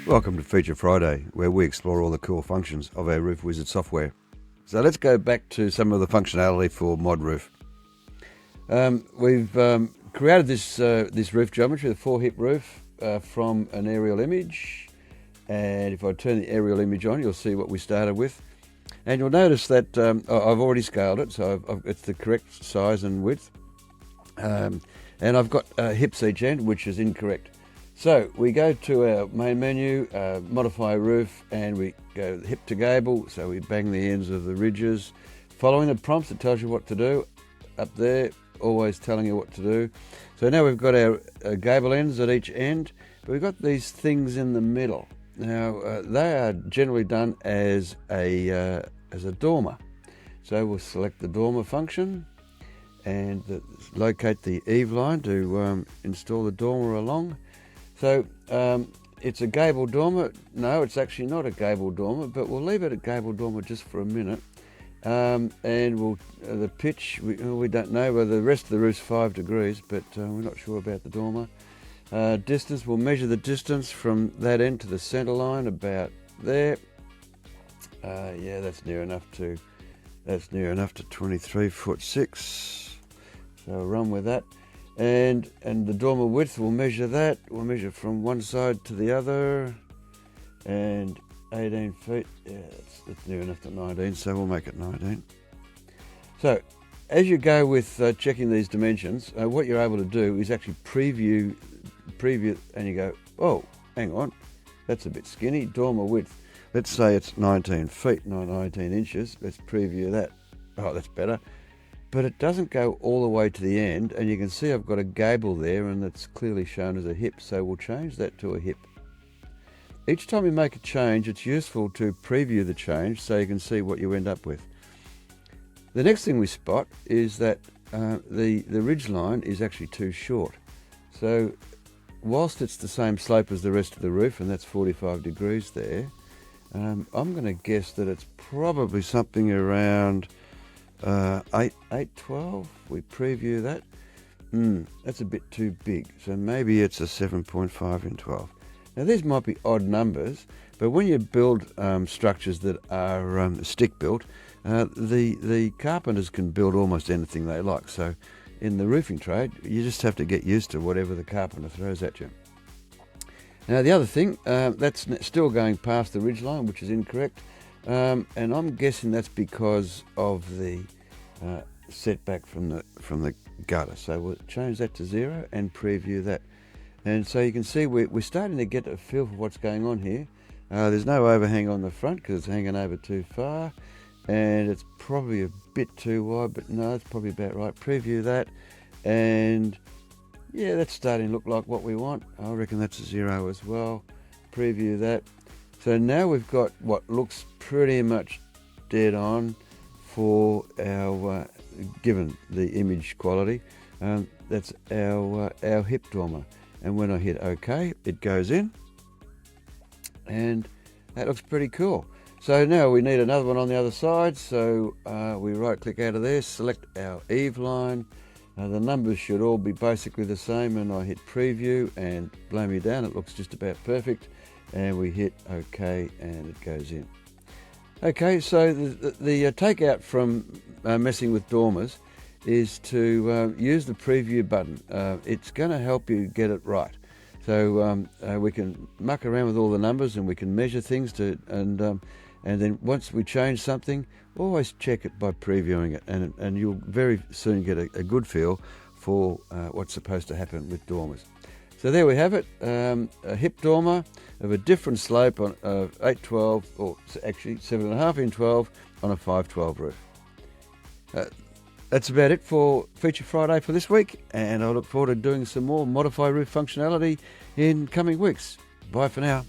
Welcome to Feature Friday, where we explore all the cool functions of our Roof Wizard software. So let's go back to some of the functionality for Mod Roof. We've created this roof geometry, the 4-hip roof, from an aerial image. And if I turn the aerial image on, you'll see what we started with. And you'll notice that I've already scaled it, so it's the correct size and width. And I've got hips each end, which is incorrect. So we go to our main menu, modify roof, and we go hip to gable. So we bang the ends of the ridges, following the prompts that tells you what to do. Up there, always telling you what to do. So now we've got our gable ends at each end, but we've got these things in the middle. Now they are generally done as a dormer. So we'll select the dormer function and locate the eave line to install the dormer along. So it's a gable dormer. No, it's actually not a gable dormer, but we'll leave it a gable dormer just for a minute. And we'll the pitch, we don't know whether the rest of the roof's 5 degrees, but we're not sure about the dormer. Distance, we'll measure the distance from that end to the center line about there. Yeah, that's near enough to 23'6". So we'll run with that. And the dormer width, we'll measure that. We'll measure from one side to the other, and 18 feet. Yeah, that's near enough to 19, so we'll make it 19. So as you go with checking these dimensions, what you're able to do is actually preview, and you go, oh, hang on, that's a bit skinny. Dormer width, let's say it's 19 feet, not 19 inches. Let's preview that. Oh, that's better. But it doesn't go all the way to the end, and you can see I've got a gable there, and it's clearly shown as a hip, so we'll change that to a hip. Each time you make a change, it's useful to preview the change so you can see what you end up with. The next thing we spot is that the ridge line is actually too short. So whilst it's the same slope as the rest of the roof, and that's 45 degrees there, I'm going to guess that it's probably something around 812. We preview that. That's a bit too big, so maybe it's a 7.5 in 12. Now these might be odd numbers, but when you build structures that are stick built, the carpenters can build almost anything they like. So in the roofing trade, you just have to get used to whatever the carpenter throws at you. Now the other thing, that's still going past the ridge line, which is incorrect. And I'm guessing that's because of the setback from the gutter. So we'll change that to 0 and preview that. And so you can see we're starting to get a feel for what's going on here. There's no overhang on the front because it's hanging over too far, and it's probably a bit too wide, but no, it's probably about right. Preview that, and yeah, that's starting to look like what we want. I reckon that's a 0 as well. Preview that. So now we've got what looks pretty much dead on for our, given the image quality, that's our hip dormer. And when I hit OK, it goes in, and that looks pretty cool. So now we need another one on the other side, so we right click out of there, select our eave line. The numbers should all be basically the same, and I hit preview, and blow me down, it looks just about perfect. And we hit OK, and it goes in. Okay, so the takeout from messing with dormers is to use the preview button. It's going to help you get it right. So we can muck around with all the numbers, and we can measure things and then once we change something, always check it by previewing it, and you'll very soon get a good feel for what's supposed to happen with dormers. So there we have it, a hip dormer of a different slope on 812, or actually 7.5 in 12 on a 512 roof. That's about it for Feature Friday for this week, and I look forward to doing some more Modify Roof functionality in coming weeks. Bye for now.